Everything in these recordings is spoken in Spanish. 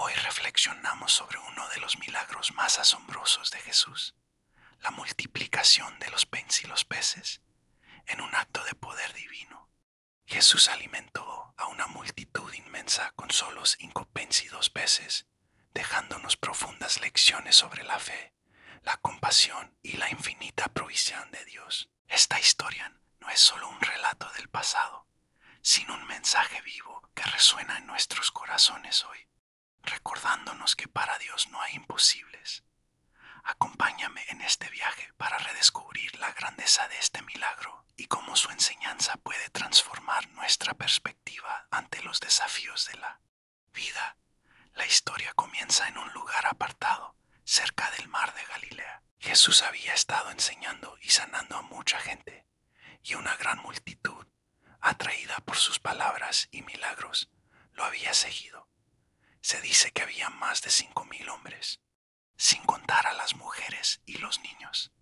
Hoy reflexionamos sobre uno de los milagros más asombrosos de Jesús, la multiplicación de los panes y los peces. En un acto de poder divino, Jesús alimentó a una multitud inmensa con solo 5 panes y 2 peces, dejándonos profundas lecciones sobre la fe, la compasión y la infinita provisión de Dios. Esta historia no es solo un relato del pasado, sino un mensaje vivo que resuena en nuestros corazones hoy, recordándonos que para Dios no hay imposibles. Acompáñame en este viaje para redescubrir la grandeza de este milagro y cómo su enseñanza puede transformar nuestra perspectiva ante los desafíos de la vida. La historia comienza en un lugar apartado, cerca del mar de Galilea. Jesús había estado enseñando y sanando a mucha gente, y una gran multitud, atraída por sus palabras y milagros, lo había seguido. Se dice que había más de 5,000 hombres, sin contar a las mujeres y los niños.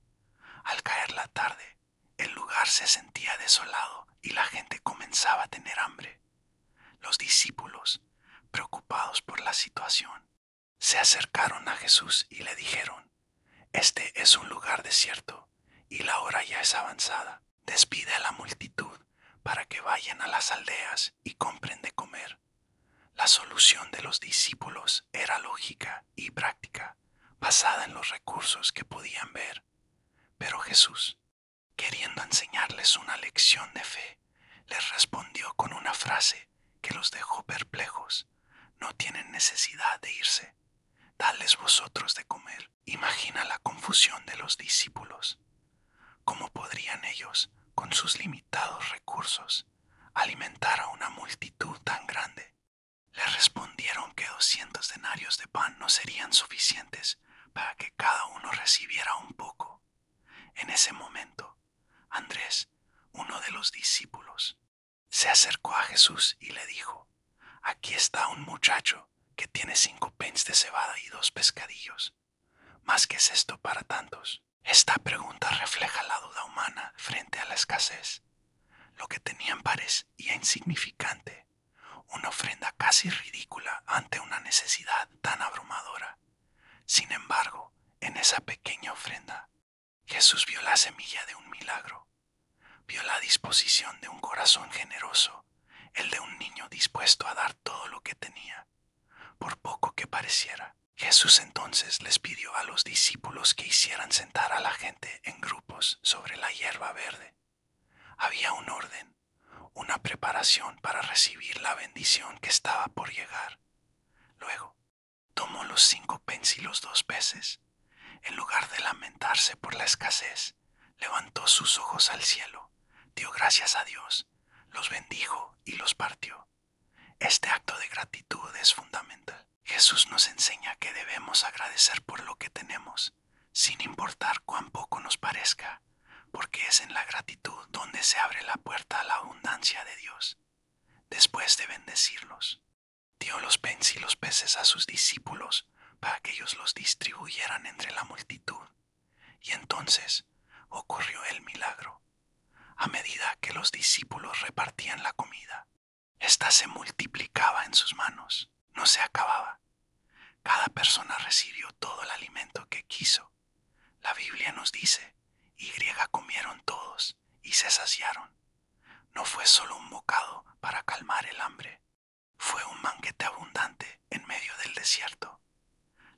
Al caer la tarde, el lugar se sentía desolado y la gente comenzaba a tener hambre. Los discípulos, preocupados por la situación, se acercaron a Jesús y le dijeron: «Este es un lugar desierto y la hora ya es avanzada. Despide a la multitud para que vayan a las aldeas y compren de comer». La solución de los discípulos era lógica y práctica, basada en los recursos que podían ver. Pero Jesús, queriendo enseñarles una lección de fe, les respondió con una frase que los dejó perplejos: «No tienen necesidad de irse, dadles vosotros de comer». Imagina la confusión de los discípulos. ¿Cómo podrían ellos, con sus limitados recursos, alimentar a una multitud tan grande? Les respondieron que 200 denarios de pan no serían suficientes para que cada uno recibiera un poco. En ese momento, Andrés, uno de los discípulos, se acercó a Jesús y le dijo: «Aquí está un muchacho que tiene 5 panes de cebada y 2 pescadillos. ¿Más que es esto para tantos?». Esta pregunta refleja la duda humana frente a la escasez. Lo que tenían parecía insignificante, una ofrenda casi ridícula ante una necesidad tan abrumadora. Sin embargo, en esa pequeña ofrenda, Jesús vio la semilla de un milagro. Vio la disposición de un corazón generoso, el de un niño dispuesto a dar todo lo que tenía, por poco que pareciera. Jesús entonces les pidió a los discípulos que hicieran sentar a la gente en grupos sobre la hierba verde. Había un orden, una preparación para recibir la bendición que estaba por llegar. Luego, tomó los 5 panes y los 2 peces. En lugar de lamentarse por la escasez, levantó sus ojos al cielo, dio gracias a Dios, los bendijo y los partió. Este acto de gratitud es fundamental. Jesús nos enseña que debemos agradecer por lo que tenemos, sin importar cuán poco nos parezca, porque es en la gratitud donde se abre la puerta a la abundancia de Dios. Después de bendecirlos, dio los panes y los peces a sus discípulos para que ellos los distribuyeran entre la multitud. Y entonces ocurrió el milagro. A medida que los discípulos repartían la comida, esta se multiplicaba en sus manos, no se acababa. Cada persona recibió todo el alimento que quiso. La Biblia nos dice: «Y comieron todos y se saciaron». No fue solo un bocado para calmar el hambre, fue un banquete abundante en medio del desierto.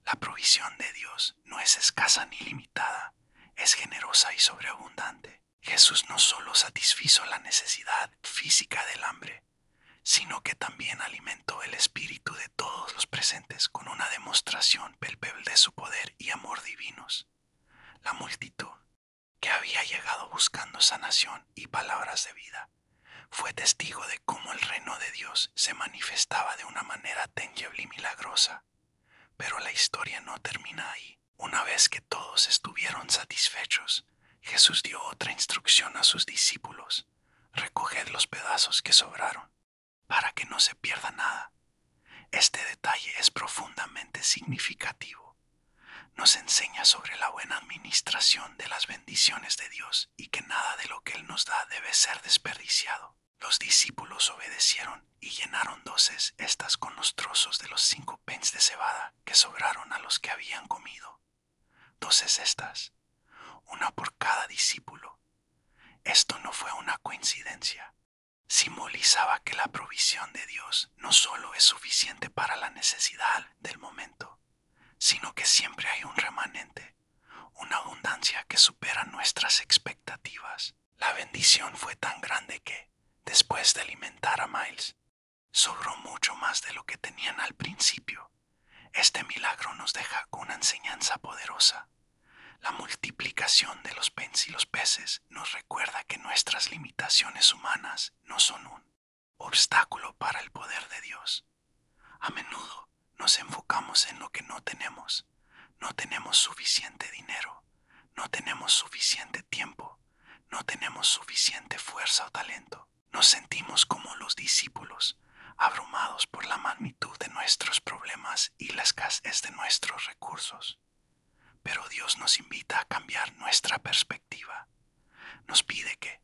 La provisión de Dios no es escasa ni limitada, es generosa y sobreabundante. Jesús no solo satisfizo la necesidad física del hambre, sino que también alimentó el espíritu de todos los presentes con una demostración palpable de su poder y amor divinos. La multitud, que había llegado buscando sanación y palabras de vida, fue testigo de cómo el reino de Dios se manifestaba de una manera tangible y milagrosa. Pero la historia no termina ahí. Una vez que todos estuvieron satisfechos, Jesús dio otra instrucción a sus discípulos: «Recoged los pedazos que sobraron, para que no se pierda nada». Este detalle es profundamente significativo. Nos enseña sobre la buena administración de las bendiciones de Dios y que nada de lo que Él nos da debe ser desperdiciado. Los discípulos obedecieron y llenaron 12 estas con los trozos de los 5 pens de cebada que sobraron a los que habían comido. 12 cestas, una por cada discípulo. Esto no fue una coincidencia. Simbolizaba que la provisión de Dios no solo es suficiente para la necesidad del momento, sino que siempre hay un remanente, una abundancia que supera nuestras expectativas. La bendición fue tan grande que, después de alimentar a Miles, sobró mucho más de lo que tenían al principio. Este milagro nos deja con una enseñanza poderosa. La multiplicación de los pens y los peces nos recuerda que nuestras limitaciones humanas no son un obstáculo para el poder de Dios. A menudo nos enfocamos en lo que no tenemos. No tenemos suficiente dinero, no tenemos suficiente tiempo, no tenemos suficiente fuerza o talento. Nos sentimos como los discípulos, abrumados por la magnitud de nuestros problemas y la escasez de nuestros recursos. Pero Dios nos invita a cambiar nuestra perspectiva. Nos pide que,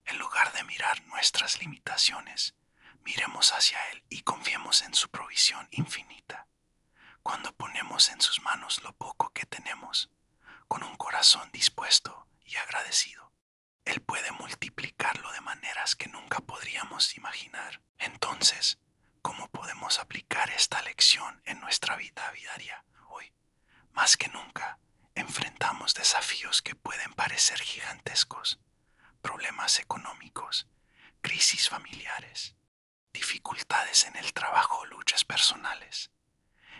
en lugar de mirar nuestras limitaciones, miremos hacia Él y confiemos en su provisión infinita. Cuando ponemos en sus manos lo poco que tenemos, con un corazón dispuesto y agradecido, Él puede multiplicarlo de maneras que nunca podríamos imaginar. Entonces, ¿cómo podemos aplicar esta lección en nuestra vida diaria hoy? Más que nunca, enfrentamos desafíos que pueden parecer gigantescos, problemas económicos, crisis familiares, dificultades en el trabajo o luchas personales.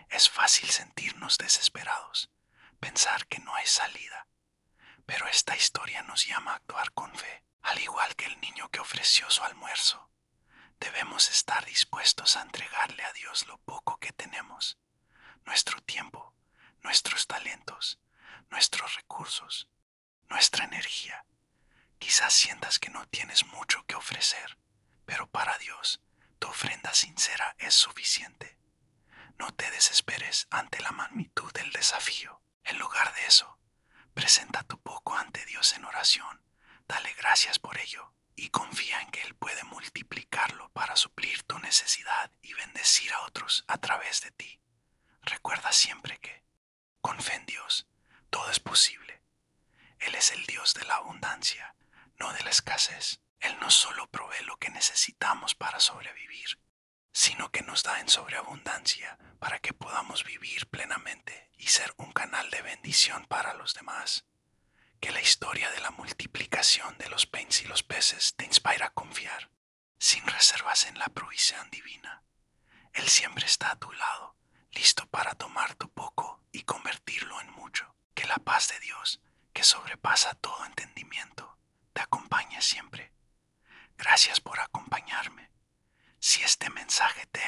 Es fácil sentirnos desesperados, pensar que no hay salida, pero esta historia nos llama a actuar con fe, al igual que el niño que ofreció su almuerzo. Debemos estar dispuestos a entregarle a Dios lo poco que tenemos, nuestro tiempo, nuestros talentos, nuestros recursos, nuestra energía. Quizás sientas que no tienes mucho que ofrecer, pero para Dios, tu ofrenda sincera es suficiente. No te desesperes ante la magnitud del desafío. En lugar de eso, presenta tu poco ante Dios en oración. Dale gracias por ello y confía en que Él puede multiplicarlo para suplir tu necesidad y bendecir a otros a través de ti. Recuerda siempre que, con fe en Dios, todo es posible. Él es el Dios de la abundancia, no de la escasez. Él no solo provee lo que necesitamos para sobrevivir, sino que nos da en sobreabundancia para que podamos vivir plenamente y ser un canal de bendición para los demás. Que la historia de la multiplicación de los pens y los peces te inspire a confiar, sin reservas en la provisión divina. Él siempre está a tu lado, listo para tomar tu poco y convertirlo en mucho. Que la paz de Dios, que sobrepasa todo entendimiento, te acompañe siempre. Gracias por acompañarme. Si este mensaje te